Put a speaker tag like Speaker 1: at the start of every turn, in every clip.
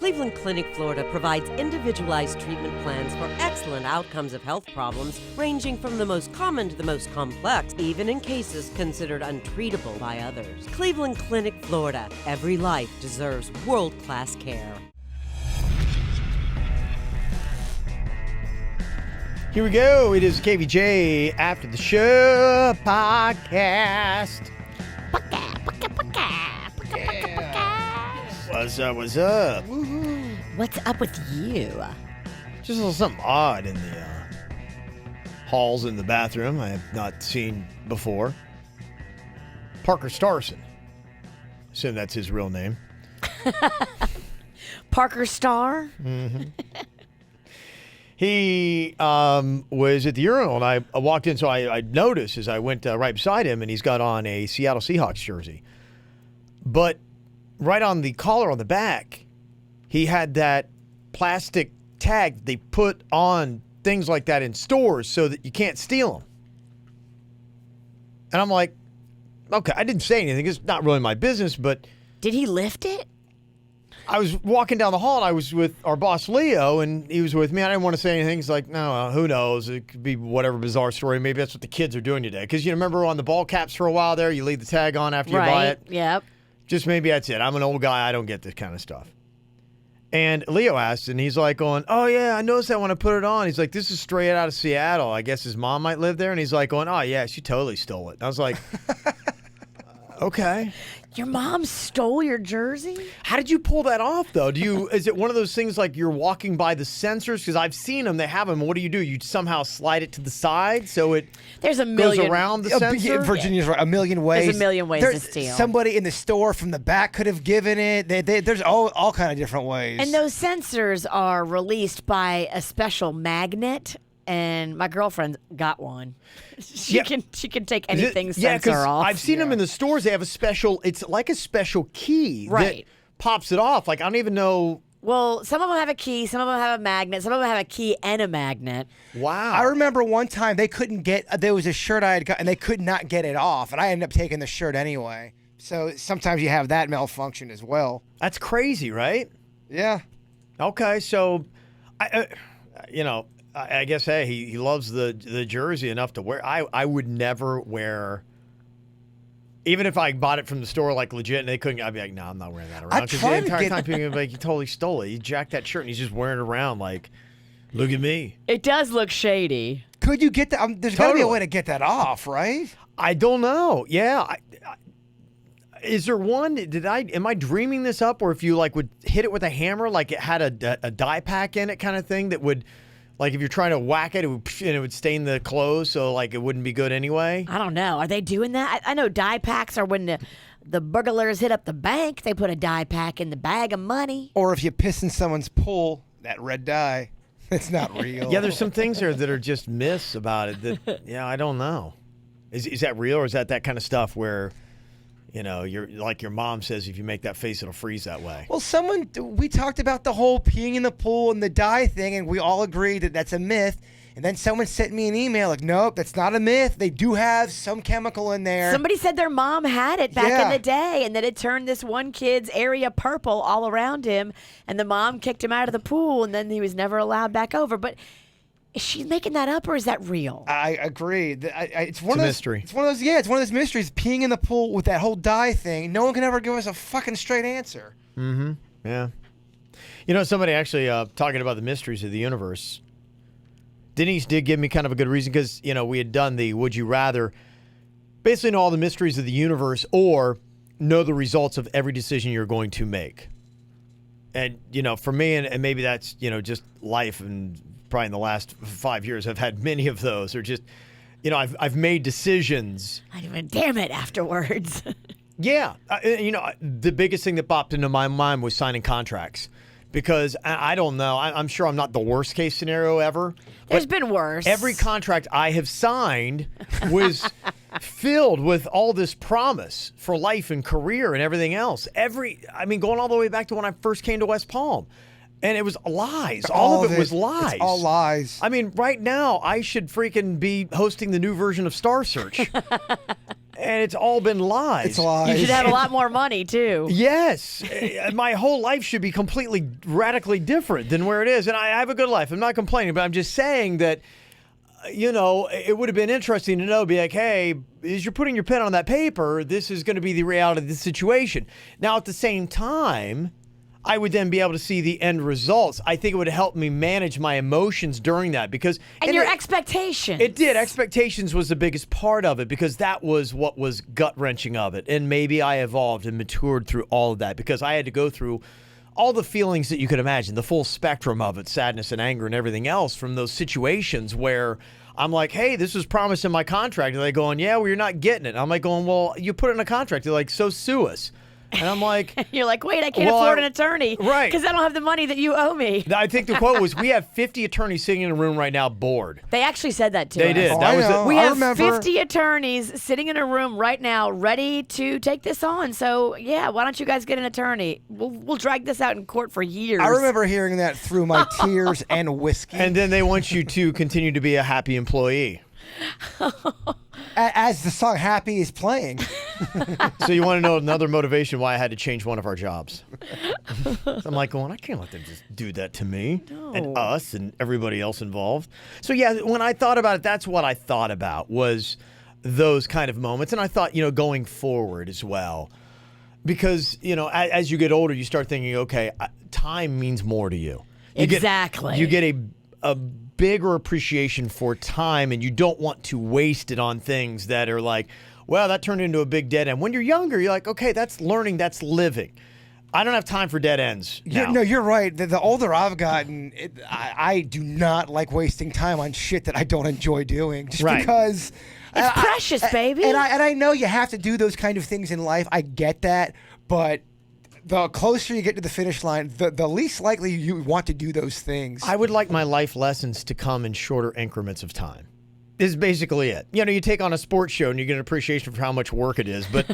Speaker 1: Cleveland Clinic, Florida provides individualized treatment plans for excellent outcomes of health problems ranging from the most common to the most complex, even in cases considered untreatable by others. Cleveland Clinic, Florida. Every life deserves world-class care.
Speaker 2: Here we go. It is KVJ After the Show Podcast. What's up? What's up?
Speaker 3: Woohoo. What's up with you?
Speaker 2: Just a little something odd in the halls in the bathroom I have not seen before. Parker Starson. Assume that's his real name.
Speaker 3: Parker Star?
Speaker 2: Mm-hmm. He was at the urinal, and I walked in, so I noticed as I went right beside him, and he's got on a Seattle Seahawks jersey. But right on the collar on the back, he had that plastic tag they put on things like that in stores so that you can't steal them. And I'm like, okay, I didn't say anything. It's not really my business, but...
Speaker 3: Did he lift it?
Speaker 2: I was walking down the hall, and I was with our boss, Leo, and he was with me. I didn't want to say anything. He's like, no, who knows? It could be whatever bizarre story. Maybe that's what the kids are doing today. Because you remember on the ball caps for a while there, you leave the tag on after you buy it?
Speaker 3: Yep.
Speaker 2: Just maybe that's it. I'm an old guy. I don't get this kind of stuff. And Leo asked, and he's like going, oh, yeah, I noticed that when I put it on. He's like, this is straight out of Seattle. I guess his mom might live there. And he's like going, oh, yeah, she totally stole it. And I was like, okay.
Speaker 3: Your mom stole your jersey?
Speaker 2: How did you pull that off, though? Is it one of those things like you're walking by the sensors? Because I've seen them. They have them. What do? You somehow slide it to the side so it
Speaker 3: goes
Speaker 2: around the sensor?
Speaker 4: Virginia's right. A million ways.
Speaker 3: There's a million ways to steal.
Speaker 4: Somebody in the store from the back could have given it. There's all kind of different ways.
Speaker 3: And those sensors are released by a special magnet. And my girlfriend got one. She can take anything's sensor off.
Speaker 2: I've seen them in the stores. They have a special. It's like a special key that pops it off. Like I don't even know.
Speaker 3: Well, some of them have a key. Some of them have a magnet. Some of them have a key and a magnet.
Speaker 2: Wow.
Speaker 4: I remember one time they couldn't get. There was a shirt I had got, and they could not get it off, and I ended up taking the shirt anyway. So sometimes you have that malfunction as well.
Speaker 2: That's crazy, right?
Speaker 4: Yeah.
Speaker 2: Okay, so, I guess, hey, he loves the jersey enough to wear. I would never wear, even if I bought it from the store, like legit, and they couldn't, I'd be like, no, I'm not wearing that around. Because the entire time people would be like, you totally stole it. You jacked that shirt, and he's just wearing it around like, look at me.
Speaker 3: It does look shady.
Speaker 4: Could you get that? There's got to be a way to get that off, right?
Speaker 2: I don't know. Yeah. Is there one? Am I dreaming this up? Or if you would hit it with a hammer, like it had a dye pack in it kind of thing that would... Like if you're trying to whack it, it would stain the clothes, so it wouldn't be good anyway.
Speaker 3: I don't know. Are they doing that? I know dye packs are when the burglars hit up the bank. They put a dye pack in the bag of money.
Speaker 4: Or if you piss in someone's pool, that red dye, it's not real.
Speaker 2: Yeah, there's some things there that are just myths about it. That I don't know. Is that real, or is that kind of stuff where? You're like your mom says, if you make that face, it'll freeze that way.
Speaker 4: Well, we talked about the whole peeing in the pool and the dye thing, and we all agreed that that's a myth. And then someone sent me an email like, nope, that's not a myth. They do have some chemical in there.
Speaker 3: Somebody said their mom had it back in the day, and that it turned this one kid's area purple all around him, and the mom kicked him out of the pool, and then he was never allowed back over. But is she making that up, or is that real?
Speaker 4: I agree. It's a
Speaker 2: mystery.
Speaker 4: It's one of those mysteries. Peeing in the pool with that whole dye thing. No one can ever give us a fucking straight answer.
Speaker 2: Mm-hmm. Yeah. Somebody actually talking about the mysteries of the universe. Denise did give me kind of a good reason because, we had done the Would You Rather. Basically know all the mysteries of the universe or know the results of every decision you're going to make. And, for me, and maybe that's, just life and probably in the last 5 years, I've had many of those. Or just, I've made decisions.
Speaker 3: I even damn it afterwards.
Speaker 2: Yeah. The biggest thing that popped into my mind was signing contracts. Because I don't know. I'm sure I'm not the worst case scenario ever.
Speaker 3: There's been worse.
Speaker 2: Every contract I have signed was filled with all this promise for life and career and everything else. Going all the way back to when I first came to West Palm. And it was lies. All of it was lies.
Speaker 4: It's all lies.
Speaker 2: Right now, I should freaking be hosting the new version of Star Search. And it's all been lies.
Speaker 4: It's lies.
Speaker 3: You should have a lot more money, too.
Speaker 2: Yes. My whole life should be completely, radically different than where it is. And I have a good life. I'm not complaining, but I'm just saying that, it would have been interesting to know, be like, hey, as you're putting your pen on that paper, this is going to be the reality of the situation. Now, at the same time, I would then be able to see the end results. I think it would help me manage my emotions during that because...
Speaker 3: And your expectations.
Speaker 2: It did. Expectations was the biggest part of it because that was what was gut-wrenching of it. And maybe I evolved and matured through all of that because I had to go through all the feelings that you could imagine, the full spectrum of it, sadness and anger and everything else from those situations where I'm like, hey, this was promised in my contract. And they're going, yeah, well, you're not getting it. I'm like going, well, you put it in a contract. They're like, so sue us. And I'm like...
Speaker 3: You're like, wait, I can't afford an attorney.
Speaker 2: Right.
Speaker 3: Because I don't have the money that you owe me.
Speaker 2: I think the quote was, we have 50 attorneys sitting in a room right now bored.
Speaker 3: They actually said that to us.
Speaker 2: They did.
Speaker 4: Oh,
Speaker 2: That was
Speaker 4: know.
Speaker 3: We
Speaker 4: I
Speaker 3: have
Speaker 4: remember.
Speaker 3: 50 attorneys sitting in a room right now ready to take this on. So, yeah, why don't you guys get an attorney? We'll drag this out in court for years.
Speaker 4: I remember hearing that through my tears and whiskey.
Speaker 2: And then they want you to continue to be a happy employee.
Speaker 4: As the song Happy is playing.
Speaker 2: So you want to know another motivation why I had to change one of our jobs. I'm like going, I can't let them just do that to me and us and everybody else involved. So yeah, when I thought about it, that's what I thought about was those kind of moments. And I thought, going forward as well. Because, as you get older, you start thinking, okay, time means more to you.
Speaker 3: Exactly.
Speaker 2: You get a bigger appreciation for time, and you don't want to waste it on things that are like, well, that turned into a big dead end. When you're younger, you're like, okay, that's learning, that's living. I don't have time for dead ends now.
Speaker 4: No, you're right. The older I've gotten, I do not like wasting time on shit that I don't enjoy doing. Just
Speaker 2: Right.
Speaker 4: because...
Speaker 3: It's precious, baby.
Speaker 4: And I know you have to do those kind of things in life. I get that. But the closer you get to the finish line, the least likely you want to do those things.
Speaker 2: I would like my life lessons to come in shorter increments of time. This is basically it. You take on a sports show and you get an appreciation for how much work it is, but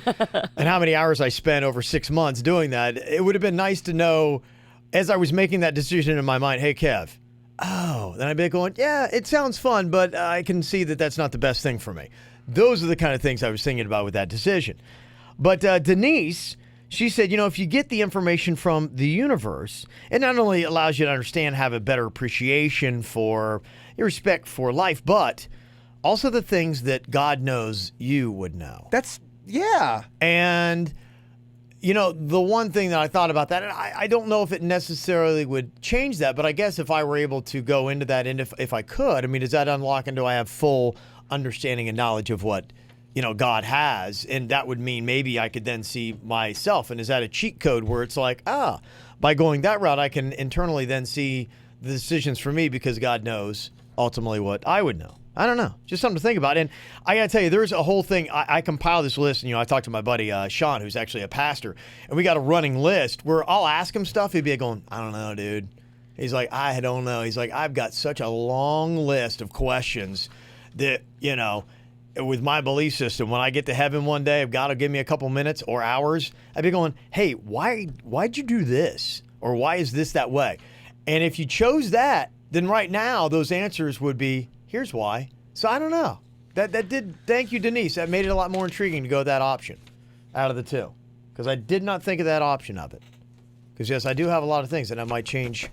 Speaker 2: and how many hours I spent over 6 months doing that. It would have been nice to know as I was making that decision in my mind, hey, Kev, then I'd be going, yeah, it sounds fun, but I can see that that's not the best thing for me. Those are the kind of things I was thinking about with that decision. But Denise, she said, if you get the information from the universe, it not only allows you to understand, have a better appreciation for your respect for life, but also the things that God knows you would know.
Speaker 4: Yeah.
Speaker 2: And, the one thing that I thought about that, and I don't know if it necessarily would change that, but I guess if I were able to go into that, and if I could, does that unlock and do I have full understanding and knowledge of what, God has? And that would mean maybe I could then see myself. And is that a cheat code where it's like, by going that route, I can internally then see the decisions for me because God knows ultimately what I would know. I don't know. Just something to think about. And I got to tell you, there's a whole thing. I compiled this list, and, I talked to my buddy, Sean, who's actually a pastor, and we got a running list where I'll ask him stuff. He'd be going, I don't know, dude. He's like, I don't know. He's like, I've got such a long list of questions that, with my belief system, when I get to heaven one day, if God will give me a couple minutes or hours, I'd be going, hey, why'd you do this? Or why is this that way? And if you chose that, then right now those answers would be, here's why. So I don't know. That did, thank you, Denise. That made it a lot more intriguing to go that option out of the two. Because I did not think of that option of it. Because, yes, I do have a lot of things that I might change.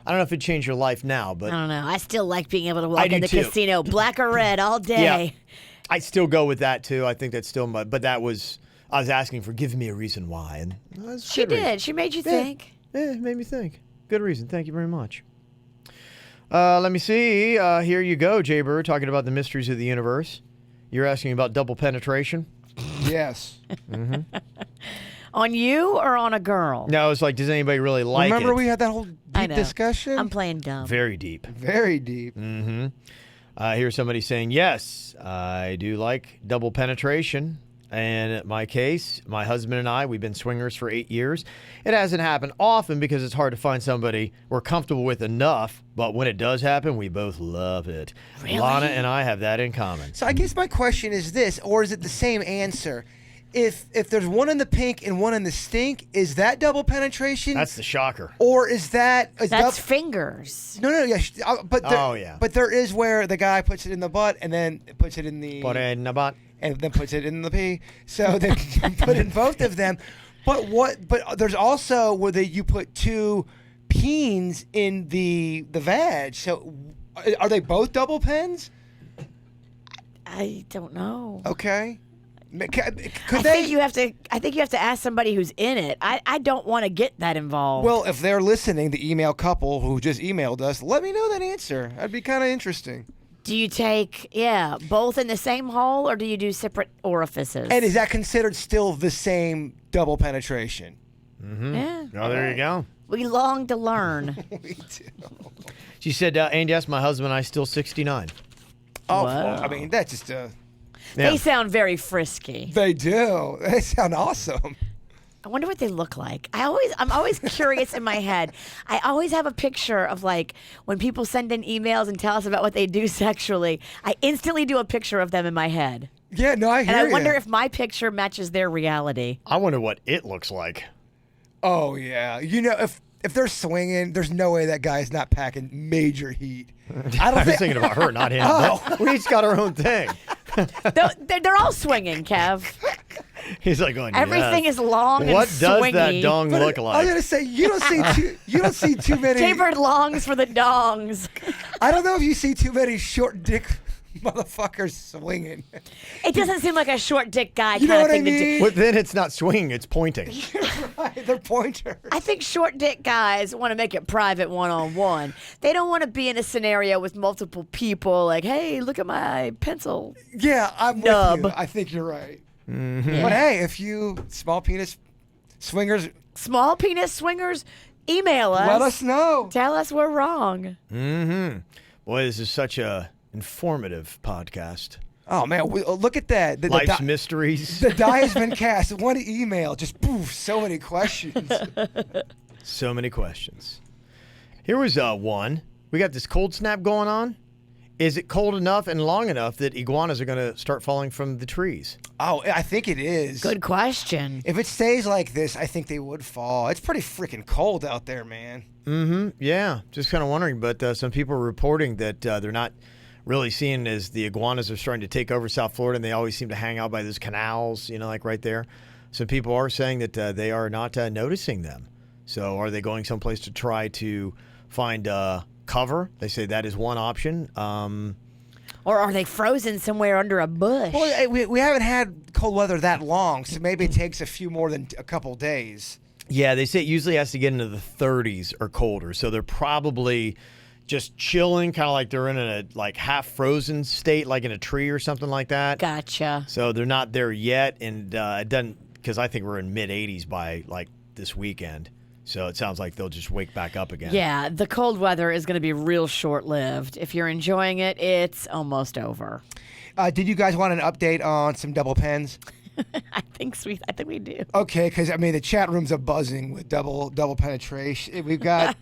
Speaker 2: I don't know if it'd change your life now, but...
Speaker 3: I don't know. I still like being able to walk in the
Speaker 2: too.
Speaker 3: casino, black or red, all day.
Speaker 2: Yeah. I still go with that, too. I think that's still my... But that was... I was asking for, give me a reason why. And that's a
Speaker 3: She
Speaker 2: good
Speaker 3: did.
Speaker 2: reason.
Speaker 3: She made you think.
Speaker 2: Yeah, it made me think. Good reason. Thank you very much. Let me see. Here you go, Jay Bird, talking about the mysteries of the universe. You're asking about double penetration?
Speaker 4: Yes.
Speaker 3: On you or on a girl?
Speaker 2: No, it's like, does anybody really like it?
Speaker 4: Remember we had that whole
Speaker 3: I
Speaker 4: deep
Speaker 3: know.
Speaker 4: discussion?
Speaker 3: I'm playing dumb.
Speaker 2: Very deep.
Speaker 4: Very deep.
Speaker 2: Here's somebody saying, yes, I do like double penetration. And in my case, my husband and I, we've been swingers for 8 years. It hasn't happened often because it's hard to find somebody we're comfortable with enough. But when it does happen, we both love it.
Speaker 3: Really?
Speaker 2: Lana and I have that in common.
Speaker 4: So I guess my question is this, or is it the same answer? If there's one in the pink and one in the stink, is that double penetration?
Speaker 2: That's the shocker.
Speaker 4: Or is that...
Speaker 3: That's fingers.
Speaker 4: No, yeah. But there,
Speaker 2: Oh, yeah.
Speaker 4: But there is where the guy puts it in the butt and then puts it in the...
Speaker 2: Put it in the butt.
Speaker 4: and then puts it in the pee. So they put in both of them. But there's also where you put 2 peens in the vag. So are they both double pens?
Speaker 3: I don't know.
Speaker 4: Okay.
Speaker 3: I think you have to ask somebody who's in it. I don't want to get that involved.
Speaker 4: Well, if they're listening, the email couple who just emailed us, let me know that answer. That'd be kind of interesting.
Speaker 3: Do you take both in the same hole, or do you do separate orifices?
Speaker 4: And is that considered still the same double penetration?
Speaker 2: Mm-hmm.
Speaker 3: Yeah.
Speaker 2: Oh, there you go.
Speaker 3: We long to learn.
Speaker 4: We do.
Speaker 2: She said, and yes, my husband and I still 69.
Speaker 4: Oh,
Speaker 3: Wow.
Speaker 4: well, I mean, that's just
Speaker 3: They sound very frisky.
Speaker 4: They do. They sound awesome.
Speaker 3: I wonder what they look like. I'm always curious in my head. I always have a picture of like when people send in emails and tell us about what they do sexually. I instantly do a picture of them in my head.
Speaker 4: Yeah, no, I hear
Speaker 3: And I
Speaker 4: ya.
Speaker 3: wonder if my picture matches their reality.
Speaker 2: I wonder what it looks like.
Speaker 4: Oh, yeah. You know, if they're swinging, there's no way that guy's not packing major heat.
Speaker 2: I was thinking about her, not him. But we each got our own thing.
Speaker 3: They're all swinging, Kev.
Speaker 2: He's like going,
Speaker 3: Everything
Speaker 2: yes.
Speaker 3: is long and
Speaker 2: What does
Speaker 3: swingy.
Speaker 2: that dong look
Speaker 4: I was
Speaker 2: like?
Speaker 4: gonna say you don't see too many.
Speaker 3: Tapered longs for the dongs.
Speaker 4: I don't know if you see too many short dick motherfuckers swinging.
Speaker 3: It doesn't seem like a short dick guy
Speaker 4: You know
Speaker 3: kind of
Speaker 4: what I
Speaker 3: thing to do.
Speaker 4: mean?
Speaker 2: Well, then it's not swinging, it's pointing.
Speaker 4: Right, they're pointers.
Speaker 3: I think short dick guys want to make it private one-on-one. They don't want to be in a scenario with multiple people like, hey, look at my pencil.
Speaker 4: Yeah, I'm
Speaker 3: Nub.
Speaker 4: with you. I think you're right.
Speaker 2: Mm-hmm.
Speaker 4: But hey, if you small penis swingers,
Speaker 3: Small penis swingers, email us.
Speaker 4: let us know.
Speaker 3: Tell us we're wrong.
Speaker 2: Mm-hmm. Boy, this is such a informative podcast.
Speaker 4: Oh man, look at that.
Speaker 2: Life's mysteries.
Speaker 4: The die has been cast. One email, just poof, so many questions.
Speaker 2: So many questions. Here was one. We got this cold snap going on. Is it cold enough and long enough that iguanas are going to start falling from the trees?
Speaker 4: Oh, I think it is.
Speaker 3: Good question.
Speaker 4: If it stays like this, I think they would fall. It's pretty freaking cold out there, man.
Speaker 2: Mm-hmm. Yeah. Just kind of wondering. But some people are reporting that they're not really seeing as the iguanas are starting to take over South Florida, and they always seem to hang out by those canals, like right there. Some people are saying that they are not noticing them. So are they going someplace to try to find cover? They say that is one option.
Speaker 3: Or are they frozen somewhere under a bush?
Speaker 4: Well, we haven't had cold weather that long, so maybe it takes a few more than a couple days.
Speaker 2: Yeah, they say it usually has to get into the 30s or colder. So they're probably just chilling, kind of like they're in a half frozen state, like in a tree or something like that.
Speaker 3: Gotcha.
Speaker 2: So they're not there yet, and it doesn't, because I think we're in mid 80s by this weekend. So it sounds like they'll just wake back up again.
Speaker 3: Yeah, the cold weather is going to be real short-lived. If you're enjoying it, it's almost over.
Speaker 4: Did you guys want an update on some double pens?
Speaker 3: I think we do.
Speaker 4: Okay, because the chat room's a buzzing with double penetration. We've got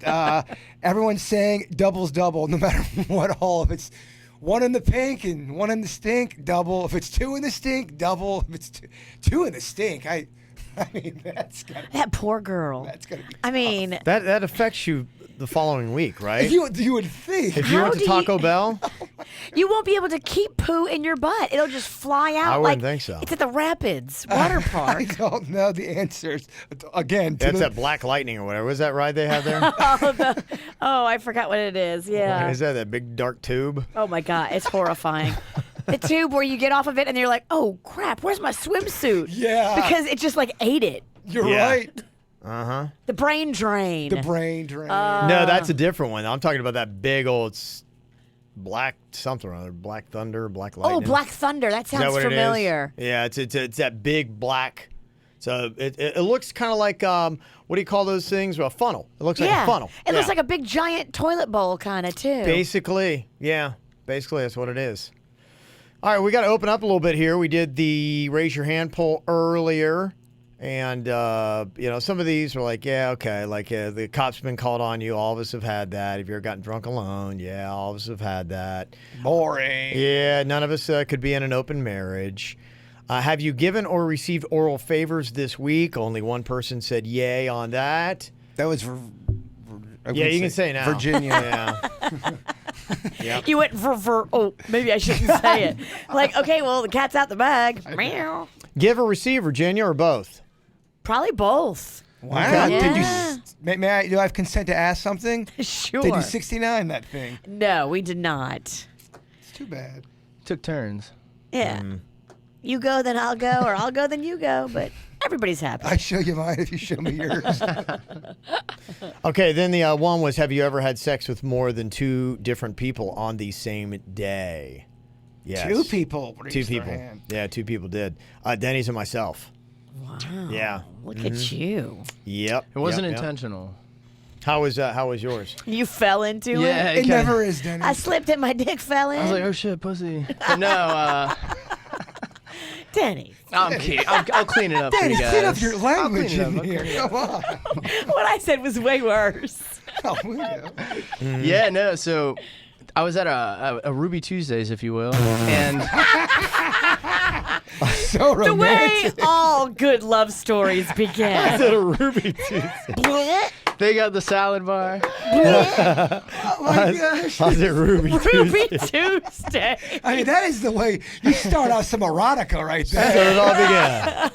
Speaker 4: everyone saying doubles double, no matter what hole. If it's one in the pink and one in the stink, double. If it's two in the stink, double. If it's two in the stink, I mean that's gotta be,
Speaker 3: That poor girl.
Speaker 4: that's gonna be.
Speaker 3: I mean,
Speaker 2: That affects you the following week, right?
Speaker 4: You would think.
Speaker 2: If you
Speaker 3: How
Speaker 2: went to
Speaker 3: do
Speaker 2: Taco
Speaker 3: you-
Speaker 2: Bell,
Speaker 3: you won't be able to keep poo in your butt. It'll just fly out.
Speaker 2: I wouldn't
Speaker 3: like
Speaker 2: think so.
Speaker 3: It's at the Rapids water
Speaker 4: I
Speaker 3: park.
Speaker 4: don't know the answers. Again, to
Speaker 2: that's
Speaker 4: the-
Speaker 2: that Black Lightning or whatever. Was that ride they had there?
Speaker 3: Oh, I forgot what it is. Yeah.
Speaker 2: Is that big dark tube?
Speaker 3: Oh my God, it's horrifying. The tube where you get off of it and you're like, oh crap, where's my swimsuit?
Speaker 4: Yeah.
Speaker 3: Because it just ate it.
Speaker 4: You're
Speaker 2: Yeah.
Speaker 4: right.
Speaker 2: Uh-huh.
Speaker 3: The brain drain.
Speaker 4: The brain drain.
Speaker 2: No, that's a different one. I'm talking about that big old black something or other. Black Thunder, Black Lightning.
Speaker 3: Oh, Black Thunder. That
Speaker 2: Is that
Speaker 3: sounds
Speaker 2: what it is?
Speaker 3: familiar.
Speaker 2: Yeah, it's that big black. So it looks kind of like, what do you call those things? Well, a funnel. It looks like
Speaker 3: Yeah.
Speaker 2: a funnel.
Speaker 3: It looks
Speaker 2: Yeah.
Speaker 3: like a big giant toilet bowl kind of too.
Speaker 2: Basically, yeah. Basically, that's what it is. All right, we got to open up a little bit here. We did the raise your hand poll earlier. And, some of these were like, yeah, okay. The cops been called on you. All of us have had that. Have you ever gotten drunk alone? Yeah, all of us have had that.
Speaker 4: Boring.
Speaker 2: Yeah, none of us could be in an open marriage. Have you given or received oral favors this week? Only one person said yay on that.
Speaker 4: That was.
Speaker 2: Yeah, you can say now.
Speaker 4: Virginia.
Speaker 2: Yeah. Yep.
Speaker 3: You went for. Oh, maybe I shouldn't say it. Like, okay, well, the cat's out the bag. Meow.
Speaker 2: Give or receive, Virginia, or both?
Speaker 3: Probably both.
Speaker 4: Wow.
Speaker 2: Okay.
Speaker 4: Did you?
Speaker 3: Yeah.
Speaker 4: May I? Do I have consent to ask something?
Speaker 3: Sure.
Speaker 4: Did you 69 that thing?
Speaker 3: No, we did not.
Speaker 4: It's too bad.
Speaker 5: Took turns.
Speaker 3: Yeah. You go, then I'll go, or I'll go, then you go. But everybody's happy.
Speaker 4: I show you mine if you show me yours.
Speaker 2: Okay, then the one was, have you ever had sex with more than 2 different people on the same day? Yes.
Speaker 4: 2 people.
Speaker 2: 2
Speaker 4: raised their
Speaker 2: people.
Speaker 4: hand.
Speaker 2: Yeah, 2 people did. Denny's and myself.
Speaker 3: Wow.
Speaker 2: Yeah.
Speaker 3: Look at you.
Speaker 2: Yep.
Speaker 5: It wasn't
Speaker 2: yep.
Speaker 5: intentional.
Speaker 2: How was yours?
Speaker 3: You fell into
Speaker 5: Yeah,
Speaker 3: it?
Speaker 4: It never is, Denny.
Speaker 3: I slipped and my dick fell in.
Speaker 5: I was like, oh shit, pussy. But no,
Speaker 3: Denny.
Speaker 5: I'm kidding. I'll clean it up for
Speaker 4: Denny,
Speaker 5: you guys.
Speaker 4: clean up your language
Speaker 5: I'll clean
Speaker 4: in
Speaker 5: it up.
Speaker 4: here. Come on.
Speaker 3: What I said was way worse.
Speaker 4: Oh, yeah.
Speaker 5: Yeah, no. So I was at a Ruby Tuesdays, if you will, and
Speaker 4: So
Speaker 3: The way
Speaker 4: romantic.
Speaker 3: all good love stories begin.
Speaker 2: a Ruby Tuesday.
Speaker 5: they got the salad bar.
Speaker 4: Oh, my gosh.
Speaker 2: How's it Ruby
Speaker 3: Ruby
Speaker 2: Tuesday?
Speaker 3: Tuesday.
Speaker 4: I mean, that is the way you start out some erotica right
Speaker 2: So
Speaker 4: there.
Speaker 2: it all began.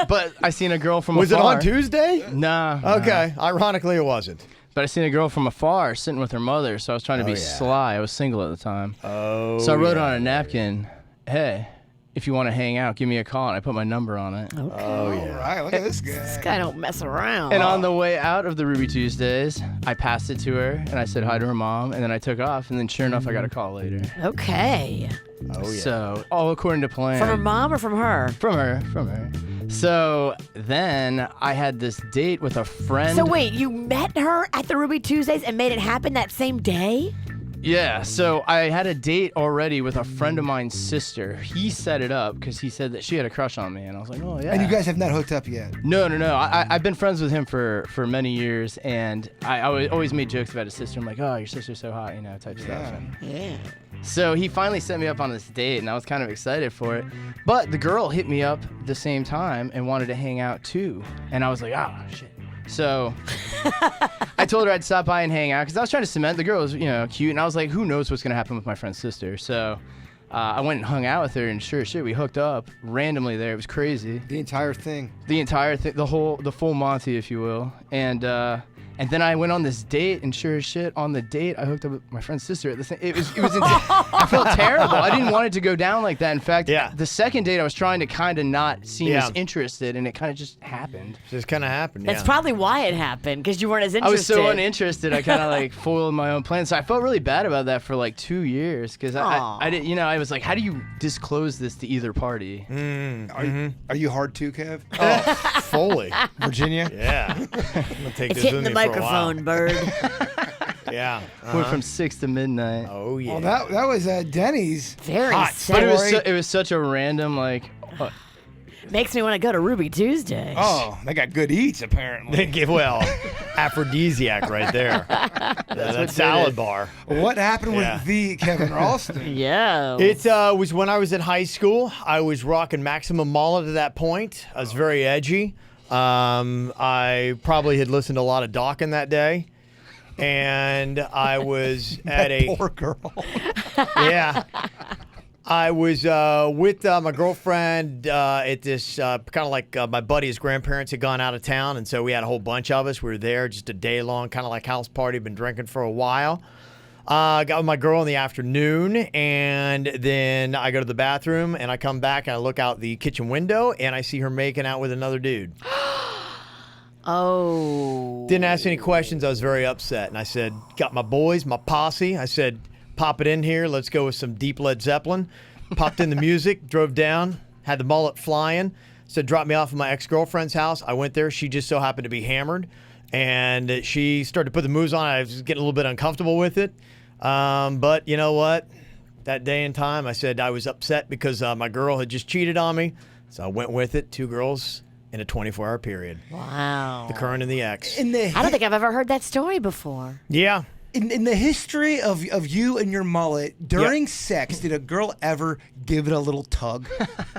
Speaker 5: But I seen a girl from
Speaker 2: Was it
Speaker 5: afar.
Speaker 2: on Tuesday?
Speaker 5: Nah.
Speaker 2: Okay. Ironically, it wasn't.
Speaker 5: But I seen a girl from afar sitting with her mother, so I was trying to be
Speaker 2: yeah.
Speaker 5: sly. I was single at the time.
Speaker 2: Oh.
Speaker 5: So I wrote on a napkin, hey, if you want to hang out, give me a call. And I put my number on it.
Speaker 2: Oh,
Speaker 4: All
Speaker 2: yeah.
Speaker 4: right, look at this
Speaker 3: This
Speaker 4: guy.
Speaker 3: guy don't mess around.
Speaker 5: And on the way out of the Ruby Tuesdays, I passed it to her, and I said hi to her mom, and then I took off, and then sure enough, I got a call later.
Speaker 3: Okay.
Speaker 2: Oh, yeah.
Speaker 5: So, all according to plan.
Speaker 3: From her mom or from her?
Speaker 5: From her. So, then I had this date with a friend.
Speaker 3: So wait, you met her at the Ruby Tuesdays and made it happen that same day?
Speaker 5: Yeah, so I had a date already with a friend of mine's sister. He set it up because he said that she had a crush on me, and I was like, oh, yeah.
Speaker 4: And you guys have not hooked up yet.
Speaker 5: No. I've been friends with him for many years, and I always made jokes about his sister. I'm like, oh, your sister's so hot, type stuff. And
Speaker 3: Yeah.
Speaker 5: so he finally set me up on this date, and I was kind of excited for it. But the girl hit me up the same time and wanted to hang out too, and I was like, oh, shit. So I told her I'd stop by and hang out because I was trying to cement. The girl was, cute, and I was like, who knows what's going to happen with my friend's sister. So I went and hung out with her, and sure as shit, we hooked up randomly there. It was crazy.
Speaker 4: The entire thing.
Speaker 5: The entire thing, the full Monty, if you will. And then I went on this date, and sure as shit, on the date, I hooked up with my friend's sister at the same. It was I felt terrible. I didn't want it to go down like that. In fact,
Speaker 2: Yeah.
Speaker 5: the second date, I was trying to kind of not seem
Speaker 2: Yeah.
Speaker 5: as interested, and it kind of just happened.
Speaker 2: Just kind of happened.
Speaker 3: That's
Speaker 2: yeah.
Speaker 3: probably why it happened, because you weren't as
Speaker 5: I
Speaker 3: interested.
Speaker 5: was so uninterested. I kind of like foiled my own plans. So I felt really bad about that for like 2 years because I didn't. I was like, how do you disclose this to either party?
Speaker 4: Are you hard too, Kev?
Speaker 2: Oh, fully.
Speaker 4: Virginia?
Speaker 2: Yeah. I'm gonna take
Speaker 3: It's
Speaker 2: this
Speaker 3: hitting
Speaker 2: with
Speaker 3: the
Speaker 2: me for a while.
Speaker 3: microphone, bird.
Speaker 2: Yeah.
Speaker 5: Went from 6 to midnight.
Speaker 2: Oh yeah.
Speaker 4: Well, that was Denny's.
Speaker 3: Very
Speaker 4: hot
Speaker 5: But it was
Speaker 4: story.
Speaker 5: it was such a random like.
Speaker 3: Makes me want to go to Ruby Tuesday.
Speaker 4: Oh, they got good eats apparently.
Speaker 2: They give aphrodisiac right there. That salad bar.
Speaker 4: What happened
Speaker 2: Yeah.
Speaker 4: with the Kevin Ralston?
Speaker 3: Yeah.
Speaker 2: It was when I was in high school. I was rocking maximum mullet at that point. I was very edgy. I probably had listened to a lot of Dawkins that day. And I was at a
Speaker 4: Poor girl.
Speaker 2: yeah. I was with my girlfriend at this kind of like my buddy's grandparents had gone out of town, and so we had a whole bunch of us. We were there just a day long, kind of like house party. Been drinking for a while. Got with my girl in the afternoon, and then I go to the bathroom, and I come back, and I look out the kitchen window, and I see her making out with another dude.
Speaker 3: Oh.
Speaker 2: Didn't ask any questions. I was very upset, and I said, got my boys, my posse. I said, pop it in here. Let's go with some deep Led Zeppelin. Popped in the music, drove down, had the mullet flying. Said, drop me off at my ex-girlfriend's house. I went there. She just so happened to be hammered, and she started to put the moves on. I was getting a little bit uncomfortable with it. But you know what? That day and time, I said I was upset because my girl had just cheated on me. So I went with it. 2 girls in a 24-hour period.
Speaker 3: Wow.
Speaker 2: The current and the ex.
Speaker 3: I don't think I've ever heard that story before.
Speaker 2: Yeah.
Speaker 4: In the history of you and your mullet, during sex, did a girl ever give it a little tug?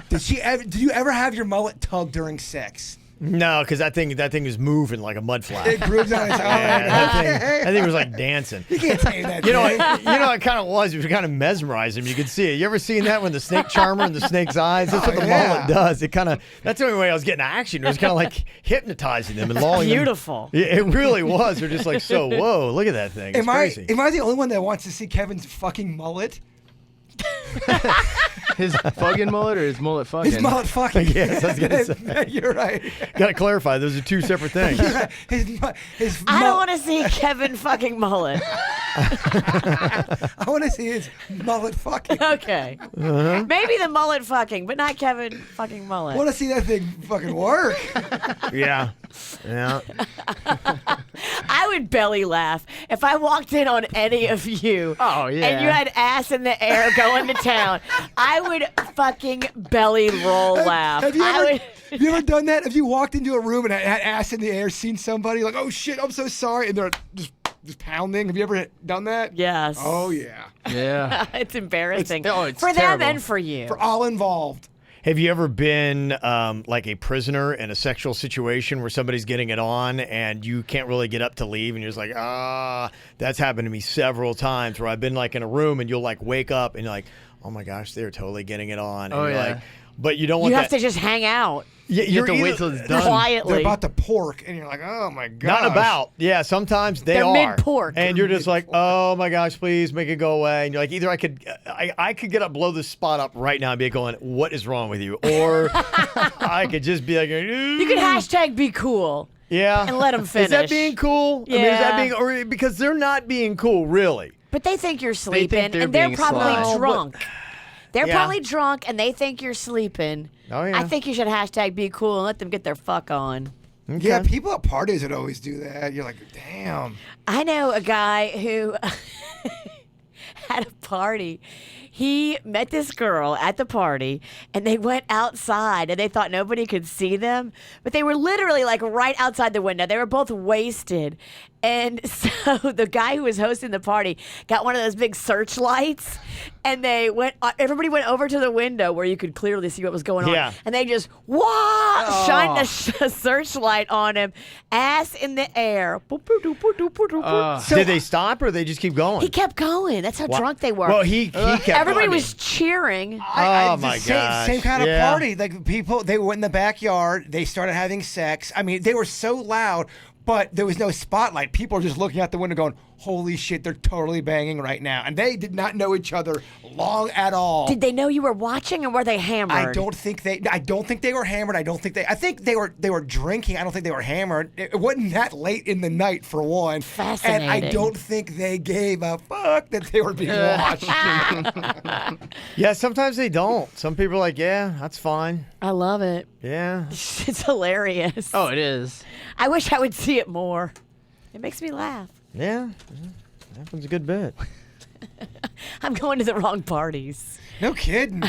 Speaker 4: Did you ever have your mullet tug during sex?
Speaker 2: No, because that thing was moving like a mud flap.
Speaker 4: It grooves on its own.
Speaker 2: That thing was like dancing.
Speaker 4: You can't tame that
Speaker 2: You know,
Speaker 4: thing.
Speaker 2: it kind of was. It was kind of mesmerizing. You could see it. You ever seen that when the snake charmer and the snake's eyes? That's what the mullet does. It kind of. That's the only way I was getting action. It was kind of like hypnotizing them and lulling them.
Speaker 3: Beautiful.
Speaker 2: Yeah, it really was. They're just like, so whoa, look at that thing. It's crazy.
Speaker 4: Am I the only one that wants to see Kevin's fucking mullet?
Speaker 5: His fucking mullet or his mullet fucking?
Speaker 4: His mullet fucking.
Speaker 2: Yes, I was gonna say.
Speaker 4: You're right.
Speaker 2: Got to clarify. Those are two separate things.
Speaker 3: I don't want to see Kevin fucking mullet.
Speaker 4: I want to see his mullet fucking.
Speaker 3: Okay. Maybe the mullet fucking, but not Kevin fucking
Speaker 4: I
Speaker 3: mullet.
Speaker 4: want to see that thing fucking work.
Speaker 2: Yeah. Yeah.
Speaker 3: I would belly laugh if I walked in on any of you.
Speaker 5: Oh, yeah.
Speaker 3: And you had ass in the air going to town. I would fucking belly roll laugh.
Speaker 4: Have you
Speaker 3: I
Speaker 4: ever,
Speaker 3: would.
Speaker 4: have you ever done that? Have you walked into a room and had ass in the air, seen somebody like, oh shit, I'm so sorry, and they're just pounding? Have you ever done that?
Speaker 3: Yes.
Speaker 4: Oh yeah.
Speaker 5: Yeah.
Speaker 3: It's embarrassing.
Speaker 5: It's
Speaker 3: for
Speaker 5: terrible.
Speaker 3: them and for you.
Speaker 4: For all involved.
Speaker 2: Have you ever been like a prisoner in a sexual situation where somebody's getting it on and you can't really get up to leave and you're just like, that's happened to me several times where I've been like in a room and you'll like wake up and you're like, oh my gosh, they're totally getting it on. And
Speaker 5: Oh,
Speaker 2: you're
Speaker 5: yeah.
Speaker 2: like, but you don't want
Speaker 3: You
Speaker 2: that.
Speaker 3: have to just hang out
Speaker 2: Yeah,
Speaker 5: You have to wait till it's done.
Speaker 4: They're
Speaker 3: quietly.
Speaker 4: about to pork, and you're like, oh my god.
Speaker 2: Not about. Yeah, sometimes they
Speaker 3: They're
Speaker 2: are.
Speaker 3: mid-pork.
Speaker 2: And you're just like, oh my gosh, please make it go away. And you're like, either I could get up, blow this spot up right now and be going, what is wrong with you? Or I could just be like,
Speaker 3: You could hashtag be cool.
Speaker 2: yeah.
Speaker 3: and let 'em
Speaker 2: Is that
Speaker 3: finish.
Speaker 2: being cool? I mean, is that
Speaker 3: Yeah.
Speaker 2: being, or because they're not being cool, really.
Speaker 3: But they think you're sleeping,
Speaker 5: think they're
Speaker 3: and they're
Speaker 5: being
Speaker 3: probably
Speaker 5: sly.
Speaker 3: drunk. They're
Speaker 2: Yeah.
Speaker 3: probably drunk, and they think you're sleeping.
Speaker 2: Oh, yeah.
Speaker 3: I think you should hashtag be cool and let them get their fuck on.
Speaker 4: Yeah, people at parties would always do that. You're like, damn.
Speaker 3: I know a guy who had a party. He met this girl at the party, and they went outside, and they thought nobody could see them, but they were literally like right outside the window. They were both wasted. And so the guy who was hosting the party got one of those big searchlights, and they went. Everybody went over to the window where you could clearly see what was going on,
Speaker 2: Yeah.
Speaker 3: and they just shined the searchlight on him, ass in the air.
Speaker 2: Did they stop or they just keep going?
Speaker 3: He kept going. That's how drunk they were.
Speaker 2: Well, he kept
Speaker 3: Everybody
Speaker 2: going.
Speaker 3: was cheering.
Speaker 2: Oh, my
Speaker 4: same,
Speaker 2: gosh.
Speaker 4: Same kind of
Speaker 2: Yeah.
Speaker 4: party. Like people, they went in the backyard. They started having sex. I mean, they were so loud, but there was no spotlight. People were just looking out the window, going, "Holy shit, they're totally banging right now!" And they did not know each other long at all.
Speaker 3: Did they know you were watching, or were they hammered?
Speaker 4: I don't think they were hammered. I think they were drinking. I don't think they were hammered. It wasn't that late in the night for one.
Speaker 3: Fascinating.
Speaker 4: And I don't think they gave a fuck that they were being watched.
Speaker 2: Yeah, sometimes they don't. Some people are like, yeah, that's fine.
Speaker 3: I love it.
Speaker 2: Yeah.
Speaker 3: It's hilarious.
Speaker 5: Oh, it is.
Speaker 3: I wish I would see it more. It makes me laugh.
Speaker 2: Yeah. Happens a good bit.
Speaker 3: I'm going to the wrong parties.
Speaker 4: No kidding.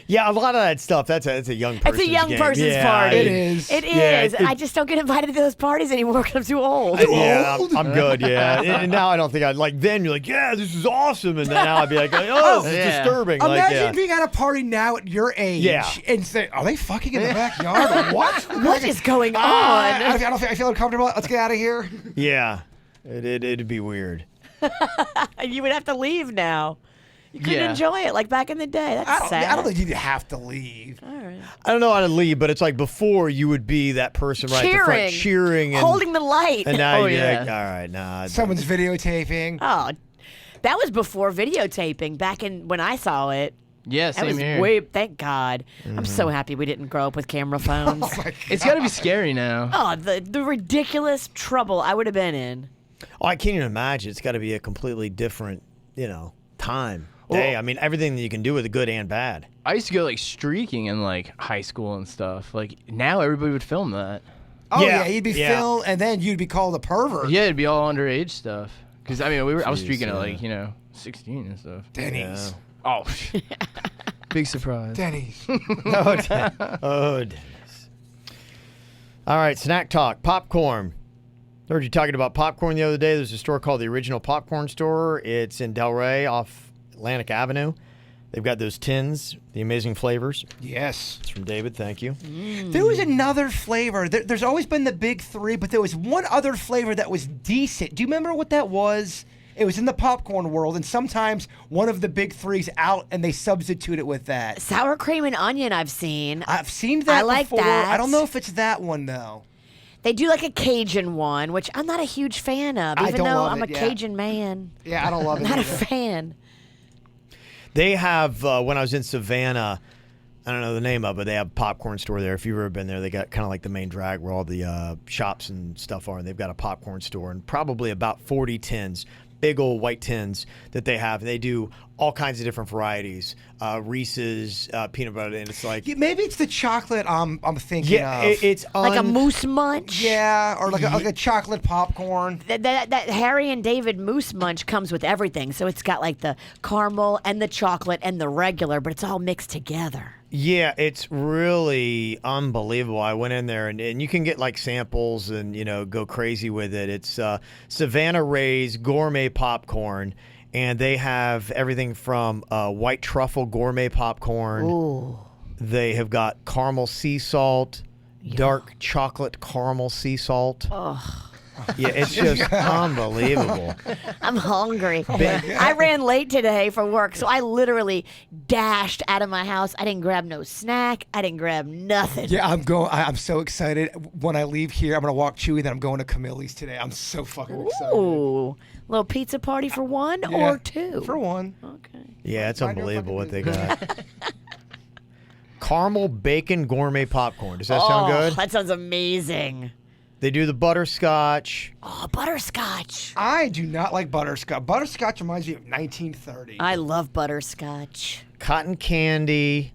Speaker 2: Yeah, a lot of that stuff, that's a young person's
Speaker 3: It's a young
Speaker 2: game.
Speaker 3: person's
Speaker 2: Yeah,
Speaker 3: party.
Speaker 4: It is.
Speaker 3: It
Speaker 2: Yeah,
Speaker 3: is.
Speaker 2: it-
Speaker 3: I just don't get invited to those parties anymore because I'm too old.
Speaker 2: Yeah,
Speaker 4: old?
Speaker 2: I'm good, yeah. And now I don't think I'd like, then you're like, yeah, this is awesome. And then now I'd be like, oh, this is
Speaker 5: Yeah.
Speaker 2: disturbing. Like,
Speaker 4: Imagine
Speaker 2: yeah.
Speaker 4: being at a party now at your age and say, "Are they fucking in the backyard? What?
Speaker 3: What is going on?
Speaker 4: I feel uncomfortable. Let's get out of here."
Speaker 2: Yeah. It'd be weird.
Speaker 3: You would have to leave now. You couldn't
Speaker 5: Yeah.
Speaker 3: enjoy it like back in the day. That's sad.
Speaker 4: I don't think you have to leave.
Speaker 3: All right.
Speaker 2: I don't know how to leave, but it's like before you would be that person right at the front cheering and
Speaker 3: holding the light.
Speaker 2: and now
Speaker 5: Oh,
Speaker 2: you're
Speaker 5: yeah.
Speaker 2: like, all right, nah.
Speaker 4: Someone's videotaping.
Speaker 3: Oh, that was before videotaping. Back in when I saw it,
Speaker 5: Yeah,
Speaker 3: that
Speaker 5: same
Speaker 3: was
Speaker 5: here.
Speaker 3: way. Thank God.
Speaker 2: Mm-hmm.
Speaker 3: I'm so happy we didn't grow up with camera phones.
Speaker 4: Oh my God.
Speaker 5: It's got to be scary now.
Speaker 3: Oh, the ridiculous trouble I would have been in.
Speaker 2: Oh, I can't even imagine. It's got to be a completely different, time. Day. I mean, everything that you can do with the good and bad.
Speaker 5: I used to go like streaking in like high school and stuff. Like now everybody would film that.
Speaker 4: Oh
Speaker 2: Yeah,
Speaker 4: yeah, you'd be
Speaker 2: yeah.
Speaker 4: filmed, and then you'd be called a pervert.
Speaker 5: Yeah, it'd be all underage stuff. Because I mean, I was
Speaker 2: Jeez,
Speaker 5: streaking at
Speaker 2: yeah.
Speaker 5: like 16 and stuff.
Speaker 4: Denny's.
Speaker 5: Oh, big surprise.
Speaker 4: Denny's.
Speaker 2: Oh, Dennis. All right, snack talk. Popcorn. Heard you talking about popcorn the other day. There's a store called the Original Popcorn Store. It's in Delray off Atlantic Avenue. They've got those tins, the amazing flavors.
Speaker 4: Yes.
Speaker 2: It's from David. Thank you.
Speaker 4: There was another flavor. There's always been the big three, but there was one other flavor that was decent. Do you remember what that was? It was in the popcorn world, and sometimes one of the big three's out, and they substitute it with that.
Speaker 3: Sour cream and onion I've seen.
Speaker 4: I've seen that
Speaker 3: I like
Speaker 4: before.
Speaker 3: that.
Speaker 4: I don't know if it's that one, though.
Speaker 3: They do like a Cajun one, which I'm not a huge fan of,
Speaker 4: I
Speaker 3: even
Speaker 4: don't
Speaker 3: though
Speaker 4: love
Speaker 3: I'm
Speaker 4: it,
Speaker 3: a
Speaker 4: yeah.
Speaker 3: Cajun man.
Speaker 4: Yeah, I don't love it
Speaker 3: Not a
Speaker 4: either.
Speaker 3: fan.
Speaker 2: They have, when I was in Savannah, I don't know the name of it, they have a popcorn store there. If you've ever been there, they got kind of like the main drag where all the shops and stuff are, and they've got a popcorn store and probably about 40 tins, big old white tins that they have. They do all kinds of different varieties, Reese's, peanut butter, and it's like...
Speaker 4: Maybe it's the chocolate I'm thinking
Speaker 2: Yeah,
Speaker 4: of.
Speaker 2: it's
Speaker 3: Like a moose munch.
Speaker 4: Yeah, or like a chocolate popcorn.
Speaker 3: That Harry and David Moose Munch comes with everything. So it's got like the caramel and the chocolate and the regular, but it's all mixed together.
Speaker 2: Yeah, it's really unbelievable. I went in there, and you can get like samples and, go crazy with it. It's Savannah Ray's Gourmet Popcorn, and they have everything from white truffle gourmet popcorn.
Speaker 3: Ooh.
Speaker 2: They have got caramel sea salt, dark chocolate caramel sea salt.
Speaker 3: Oh.
Speaker 2: Yeah, it's just unbelievable.
Speaker 3: I'm hungry. I ran late today for work, so I literally dashed out of my house. I didn't grab no snack. I didn't grab nothing.
Speaker 4: Yeah, I'm so excited. When I leave here, I'm going to walk Chewy, then I'm going to Camille's today. I'm so fucking excited.
Speaker 3: Ooh. Little pizza party for one
Speaker 4: Yeah,
Speaker 3: or two?
Speaker 4: For one.
Speaker 3: Okay.
Speaker 2: Yeah, it's
Speaker 4: Mind your
Speaker 2: unbelievable what they
Speaker 4: fucking
Speaker 2: got. Caramel bacon gourmet popcorn. Does that sound good?
Speaker 3: That sounds amazing.
Speaker 2: They do the butterscotch.
Speaker 3: Oh, butterscotch.
Speaker 4: I do not like butterscotch. Butterscotch reminds me of 1930.
Speaker 3: I love butterscotch.
Speaker 2: Cotton candy.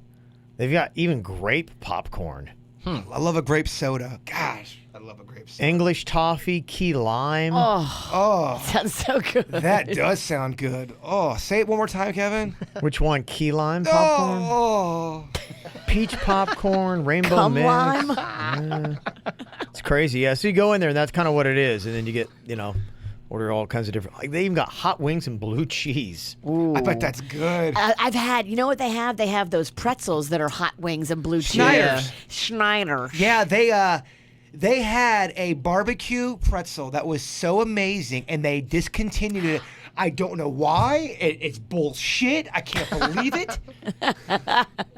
Speaker 2: They've got even grape popcorn.
Speaker 4: I love a grape soda. Gosh, I love a grape soda.
Speaker 2: English toffee, key lime.
Speaker 4: Oh,
Speaker 3: Sounds so good.
Speaker 4: that does sound good. Oh, say it one more time, Kevin.
Speaker 2: Which one? Key lime popcorn?
Speaker 4: Oh,
Speaker 2: Peach popcorn, rainbow
Speaker 3: Cum
Speaker 2: mix.
Speaker 3: lime?
Speaker 2: Yeah. It's crazy. Yeah, so you go in there and that's kind of what it is. And then you get, order all kinds of different. Like they even got hot wings and blue cheese.
Speaker 4: I bet that's good.
Speaker 3: I've had, you know what they have? They have those pretzels that are hot wings and blue cheese.
Speaker 4: Schneider's.
Speaker 3: Schneider.
Speaker 4: Yeah, they had a barbecue pretzel that was so amazing, and they discontinued it. I don't know why. It's bullshit. I can't believe it.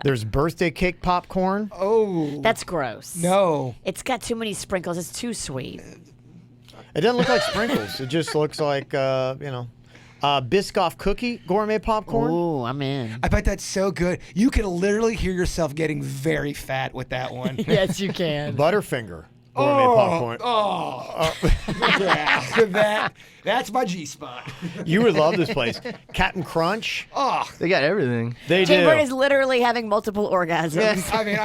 Speaker 2: There's birthday cake popcorn.
Speaker 4: Oh,
Speaker 3: That's gross.
Speaker 4: no.
Speaker 3: It's got too many sprinkles. It's too sweet.
Speaker 2: It doesn't look like sprinkles. It just looks like, Biscoff cookie gourmet popcorn.
Speaker 3: Ooh, I'm in.
Speaker 4: I bet that's so good. You can literally hear yourself getting very fat with that one.
Speaker 3: Yes, you can.
Speaker 2: Butterfinger gourmet popcorn.
Speaker 4: Yeah, that's my G spot.
Speaker 2: You would love this place. Captain Crunch.
Speaker 4: Oh,
Speaker 5: They got everything.
Speaker 2: They
Speaker 3: Chamber
Speaker 2: do.
Speaker 3: is literally having multiple orgasms.
Speaker 4: I mean,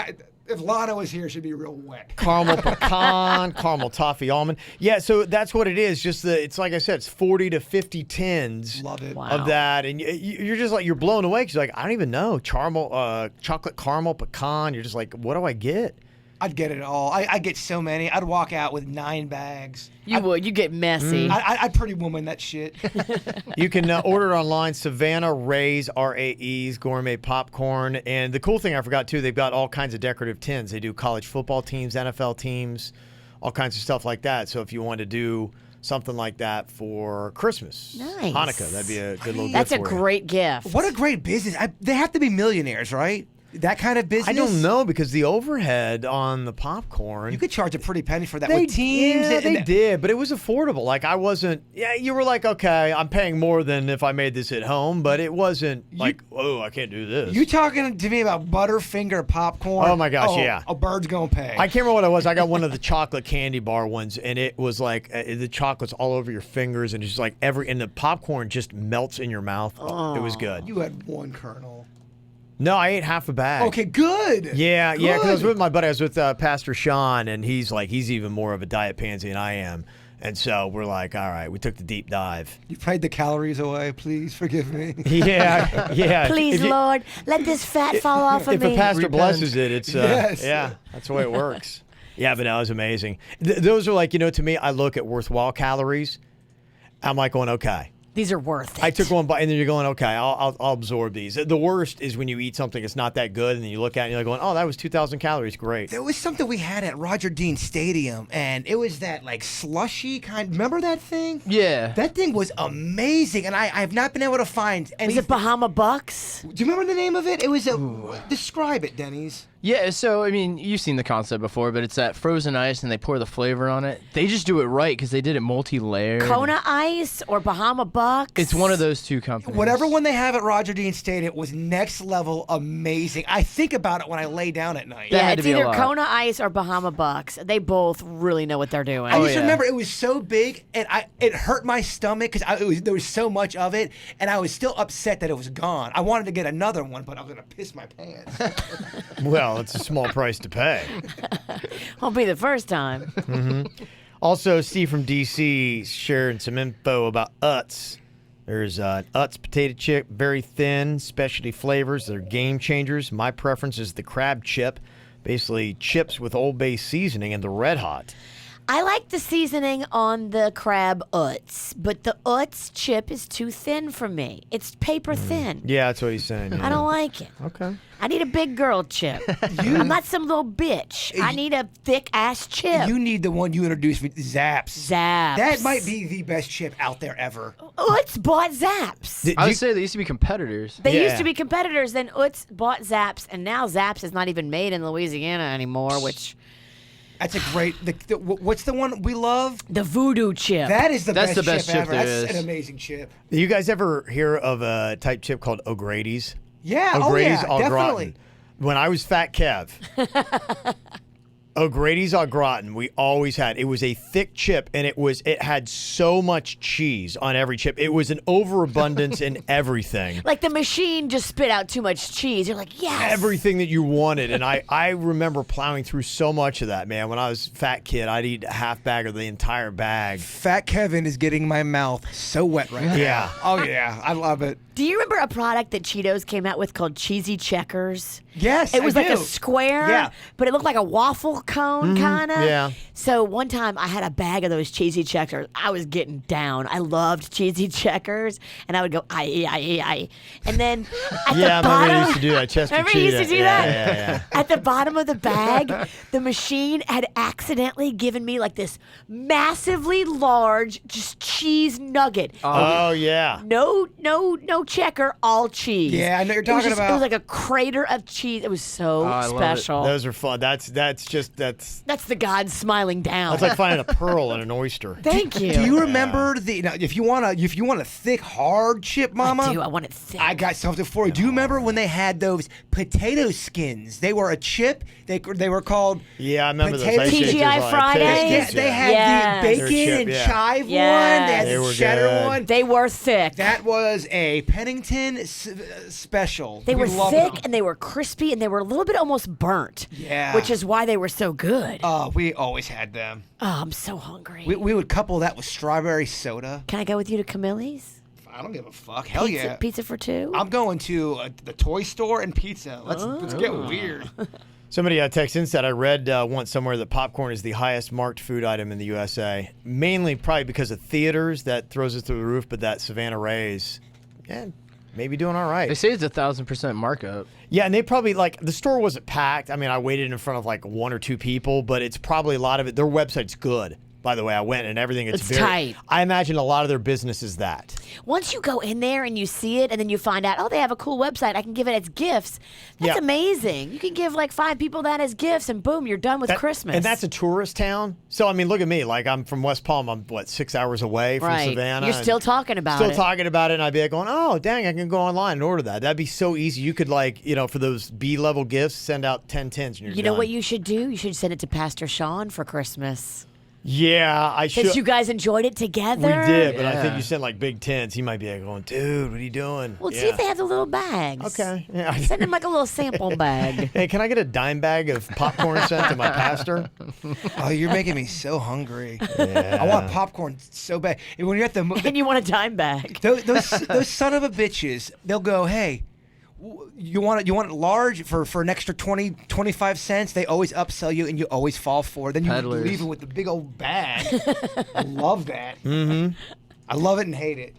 Speaker 4: if Lana was here, she'd be real wet.
Speaker 2: Caramel pecan, caramel toffee almond. Yeah, so that's what it is. Just it's like I said, it's 40 to 50 tins
Speaker 4: Love it.
Speaker 3: Wow.
Speaker 2: of that, and you're just like you're blown away because you're like I don't even know chocolate caramel pecan. You're just like, what do I get?
Speaker 4: I'd get it all. I get so many. I'd walk out with 9 bags.
Speaker 3: You would. You get messy.
Speaker 4: I'd pretty woman that shit.
Speaker 2: You can order it online. Savannah Ray's RAE's gourmet popcorn, and the cool thing I forgot too, they've got all kinds of decorative tins. They do college football teams, NFL teams, all kinds of stuff like that. So if you want to do something like that for Christmas,
Speaker 3: Nice.
Speaker 2: Hanukkah, that'd be a good little
Speaker 3: That's a
Speaker 2: gift for you.
Speaker 3: great gift.
Speaker 4: What a great business. They have to be millionaires, right? That kind of business.
Speaker 2: I don't know because the overhead on the popcorn.
Speaker 4: You could charge a pretty penny for that
Speaker 2: They,
Speaker 4: with teams.
Speaker 2: yeah,
Speaker 4: and
Speaker 2: they did, but it was affordable. Like I wasn't. Yeah, you were like, okay, I'm paying more than if I made this at home, but it wasn't like, oh, I can't do this.
Speaker 4: You talking to me about Butterfinger popcorn?
Speaker 2: Oh, my gosh, yeah.
Speaker 4: A bird's gonna pay.
Speaker 2: I can't remember what it was. I got one of the chocolate candy bar ones, and it was like the chocolate's all over your fingers, and it's just like and the popcorn just melts in your mouth. It was good.
Speaker 4: You had one kernel.
Speaker 2: No, I ate half a bag.
Speaker 4: Okay, good.
Speaker 2: Yeah, because I was
Speaker 4: Good.
Speaker 2: with my buddy. I was with Pastor Sean, and he's even more of a diet pansy than I am. And so we're like, all right, we took the deep dive.
Speaker 4: You prayed the calories away. Please forgive me.
Speaker 2: Yeah, yeah.
Speaker 3: Please,
Speaker 2: If you-
Speaker 3: Lord, let this fat fall off of
Speaker 2: If
Speaker 3: me.
Speaker 2: a pastor
Speaker 5: Repent.
Speaker 2: blesses it, it's
Speaker 4: Yes.
Speaker 2: yeah, that's the way it works. Yeah, but that was amazing. Those are like, to me, I look at worthwhile calories. I'm like going, okay,
Speaker 3: These are worth it.
Speaker 2: I took one bite, and then you're going, okay, I'll absorb these. The worst is when you eat something that's not that good, and then you look at it and you're going, oh, that was 2,000 calories. Great.
Speaker 4: There was something we had at Roger Dean Stadium, and it was that like slushy kind. Remember that thing?
Speaker 5: Yeah.
Speaker 4: That thing was amazing, and I've not been able to find any.
Speaker 3: Was it Bahama Bucks?
Speaker 4: Do you remember the name of it? It was describe it, Denny's.
Speaker 5: Yeah, so, I mean, you've seen the concept before, but it's that frozen ice and they pour the flavor on it. They just do it right because they did it multi-layered.
Speaker 3: Kona Ice or Bahama Bucks?
Speaker 5: It's one of those two companies.
Speaker 4: Whatever one they have at Roger Dean Stadium was next level amazing. I think about it when I lay down at night.
Speaker 5: That
Speaker 3: Yeah,
Speaker 5: had to
Speaker 3: it's
Speaker 5: be a
Speaker 3: either
Speaker 5: lot.
Speaker 3: Kona Ice or Bahama Bucks. They both really know what they're doing.
Speaker 4: I just
Speaker 5: yeah.
Speaker 4: remember it was so big, and it hurt my stomach because there was so much of it, and I was still upset that it was gone. I wanted to get another one, but I was gonna piss my pants.
Speaker 2: Well, it's a small price to pay.
Speaker 3: Won't be the first time.
Speaker 2: Also, Steve from DC sharing some info about Utz. There's Utz potato chip, very thin, specialty flavors. They're game changers. My preference is the crab chip, basically chips with Old Bay seasoning and the Red Hot.
Speaker 3: I like the seasoning on the crab Utz, but the Utz chip is too thin for me. It's paper thin.
Speaker 2: Yeah, that's what he's saying. Yeah.
Speaker 3: I don't like it.
Speaker 2: Okay.
Speaker 3: I need a big girl chip. I'm not some little bitch. I need a thick ass chip.
Speaker 4: You need the one you introduced me, Zaps.
Speaker 3: Zaps.
Speaker 4: That might be the best chip out there ever.
Speaker 3: Utz bought Zaps.
Speaker 2: Did
Speaker 5: I
Speaker 2: you-
Speaker 5: would say they used to be competitors.
Speaker 3: They used
Speaker 2: Yeah.
Speaker 3: to be competitors. Then Utz bought Zaps, and now Zaps is not even made in Louisiana anymore. Which
Speaker 4: That's a great. What's the one we love?
Speaker 3: the voodoo chip.
Speaker 4: That is the
Speaker 5: That's
Speaker 4: best
Speaker 5: the best chip
Speaker 4: ever.
Speaker 5: there
Speaker 4: That's
Speaker 5: is.
Speaker 4: an amazing chip.
Speaker 2: Do you guys ever hear of a type chip called O'Grady's?
Speaker 4: Yeah.
Speaker 2: O'Grady's
Speaker 4: oh yeah.
Speaker 2: au gratin.
Speaker 4: Definitely.
Speaker 2: When I was Fat Kev, O'Grady's au gratin, we always had. It was a thick chip, and it had so much cheese on every chip. It was an overabundance in everything.
Speaker 3: Like the machine just spit out too much cheese. You're like, yes.
Speaker 2: Everything that you wanted. And I remember plowing through so much of that, man. When I was a fat kid, I'd eat a half bag or the entire bag.
Speaker 4: Fat Kevin is getting my mouth so wet right now.
Speaker 2: Yeah.
Speaker 4: Oh yeah. I love it.
Speaker 3: Do you remember a product that Cheetos came out with called Cheesy Checkers?
Speaker 4: Yes.
Speaker 3: It was
Speaker 4: I
Speaker 3: like a
Speaker 4: do.
Speaker 3: square,
Speaker 4: Yeah.
Speaker 3: but it looked like a waffle cone, kind of.
Speaker 2: yeah.
Speaker 3: So one time I had a bag of those cheesy checkers. I was getting down. I loved cheesy checkers, and I would go I. And then at
Speaker 2: Yeah, I
Speaker 3: the
Speaker 2: remember
Speaker 3: bottom,
Speaker 2: you used to do that. Chester
Speaker 3: remember you used to
Speaker 2: Cheetah.
Speaker 3: do
Speaker 2: Yeah,
Speaker 3: that?
Speaker 2: yeah.
Speaker 3: At the bottom of the bag, the machine had accidentally given me like this massively large just cheese nugget.
Speaker 2: Oh, yeah.
Speaker 3: No checker, all cheese.
Speaker 4: Yeah, I know what you're
Speaker 3: It was
Speaker 4: talking
Speaker 3: just-
Speaker 4: about.
Speaker 3: It was like a crater of cheese. It was so
Speaker 5: I love it.
Speaker 3: special.
Speaker 2: Those are fun. That's
Speaker 3: That's the God smiling down.
Speaker 2: like finding a pearl in an oyster.
Speaker 3: Thank you.
Speaker 4: Do you remember the? Now, if you want a thick, hard chip, Mama?
Speaker 3: I do. I want it thick.
Speaker 4: I got something for you. Do you remember when they had those potato skins? They were a chip. They were called.
Speaker 2: Yeah, I remember those.
Speaker 4: Potato-
Speaker 2: I used to eat
Speaker 3: TGI
Speaker 2: those on
Speaker 3: Fridays?
Speaker 2: Pistons,
Speaker 4: Yeah, they had
Speaker 3: Yes.
Speaker 4: the
Speaker 2: They're
Speaker 4: bacon
Speaker 2: chip,
Speaker 4: and
Speaker 2: yeah.
Speaker 4: chive one. They had
Speaker 2: They
Speaker 4: the
Speaker 2: were
Speaker 4: cheddar
Speaker 2: good.
Speaker 4: one.
Speaker 3: They were thick.
Speaker 4: That was a Pennington special.
Speaker 3: They
Speaker 4: We
Speaker 3: were
Speaker 4: loved
Speaker 3: thick
Speaker 4: them.
Speaker 3: and they were crispy and they were a little bit almost burnt.
Speaker 4: Yeah.
Speaker 3: Which is why they were so good.
Speaker 4: Oh, we always had them.
Speaker 3: Oh, I'm so hungry.
Speaker 4: We would couple that with strawberry soda.
Speaker 3: Can I go with you to Camille's?
Speaker 4: I don't give a fuck. Hell
Speaker 3: Pizza,
Speaker 4: yeah.
Speaker 3: Pizza for two?
Speaker 4: I'm going to the toy store and pizza. Let's get weird.
Speaker 2: Somebody texted in said, I read once somewhere that popcorn is the highest marked food item in the USA. Mainly probably because of theaters that throws us through the roof, but that Savannah Ray's, yeah, maybe doing all right.
Speaker 5: They say it's 1,000% markup.
Speaker 2: Yeah, and they probably, like, the store wasn't packed. I mean, I waited in front of, like, one or two people, but it's probably a lot of it. Their website's good. By the way, I went and everything. It's very
Speaker 3: tight.
Speaker 2: I imagine a lot of their business is that.
Speaker 3: Once you go in there and you see it and then you find out, oh, they have a cool website, I can give it as gifts. That's
Speaker 2: Yeah.
Speaker 3: amazing. You can give like 5 people that as gifts and boom, you're done with Christmas.
Speaker 2: And that's a tourist town. So, I mean, look at me. Like, I'm from West Palm. I'm, 6 hours away from
Speaker 3: right.
Speaker 2: Savannah.
Speaker 3: You're still
Speaker 2: and
Speaker 3: talking about
Speaker 2: Still
Speaker 3: it.
Speaker 2: talking about it, and I'd be like going, oh, dang, I can go online and order that. That'd be so easy. You could, like, for those B-level gifts, send out 10 tins and you're
Speaker 3: You know
Speaker 2: done.
Speaker 3: what you should do? You should send it to Pastor Sean for Christmas.
Speaker 2: Yeah, I should.
Speaker 3: Since you guys enjoyed it together.
Speaker 2: We did, but I think
Speaker 5: Yeah.
Speaker 2: you sent, like, big tins. He might be like going, dude, what are you doing?
Speaker 3: Well, see
Speaker 2: Yeah.
Speaker 3: if they have the little bags.
Speaker 2: Okay. Yeah.
Speaker 3: Send him like a little sample bag.
Speaker 2: Hey, can I get a dime bag of popcorn sent to my pastor?
Speaker 4: Oh, you're making me so hungry.
Speaker 2: Yeah.
Speaker 4: I want popcorn so bad. And when you're at the
Speaker 3: And you want a dime bag.
Speaker 4: those son of a bitches, they'll go, hey, you want it large for an extra 25 cents? They always upsell you and you always fall for it. Then you
Speaker 5: Peddlers.
Speaker 4: leave it with the big old bag. I love that. Mm-hmm. I love it and hate it.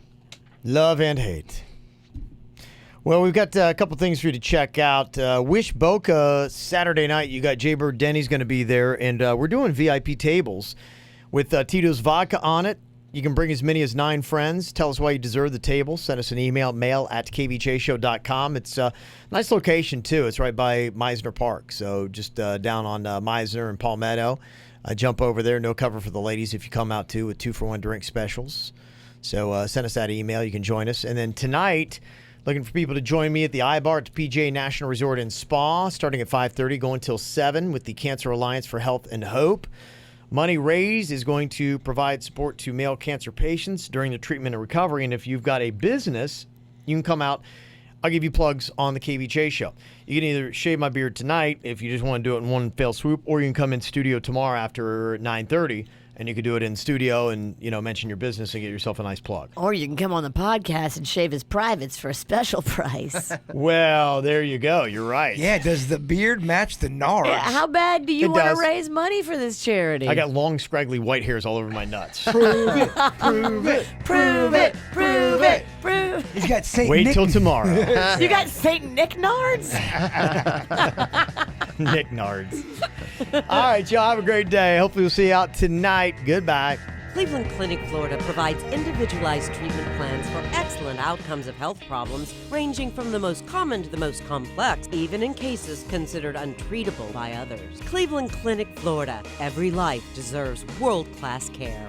Speaker 2: Love and hate. Well, we've got a couple things for you to check out. Wish Boca Saturday night. You got Jaybird Denny's going to be there, and we're doing VIP tables with Tito's Vodka on it. You can bring as many as 9 friends. Tell us why you deserve the table. Send us an email, mail@kvjshow.com. It's a nice location, too. It's right by Meisner Park, so just down on Meisner and Palmetto. Jump over there. No cover for the ladies if you come out, too, with 2-for-1 drink specials. So send us that email. You can join us. And then tonight, looking for people to join me at the iBar at the PGA National Resort and Spa, starting at 5:30, going till 7 with the Cancer Alliance for Health and Hope. Money raised is going to provide support to male cancer patients during the treatment and recovery. And if you've got a business, you can come out. I'll give you plugs on the KVJ show. You can either shave my beard tonight if you just want to do it in one fell swoop, or you can come in studio tomorrow after 9:30. And you could do it in studio and, mention your business and get yourself a nice plug.
Speaker 3: Or you can come on the podcast and shave his privates for a special price.
Speaker 2: Well, there you go. You're right.
Speaker 4: Yeah, does the beard match the nards?
Speaker 3: Yeah, how bad do you
Speaker 2: It
Speaker 3: want to
Speaker 2: does.
Speaker 3: raise money for this charity?
Speaker 2: I got long, scraggly white hairs all over my nuts.
Speaker 4: Prove it, prove it,
Speaker 3: prove it, prove it, prove it.
Speaker 4: He's got Saint
Speaker 2: Wait
Speaker 4: Nick.
Speaker 2: till tomorrow.
Speaker 3: You got Saint Nick Nards?
Speaker 2: Nick Nards. All right, y'all. Have a great day. Hopefully we'll see you out tonight. Goodbye.
Speaker 1: Cleveland Clinic, Florida provides individualized treatment plans for excellent outcomes of health problems, ranging from the most common to the most complex, even in cases considered untreatable by others. Cleveland Clinic, Florida. Every life deserves world-class care.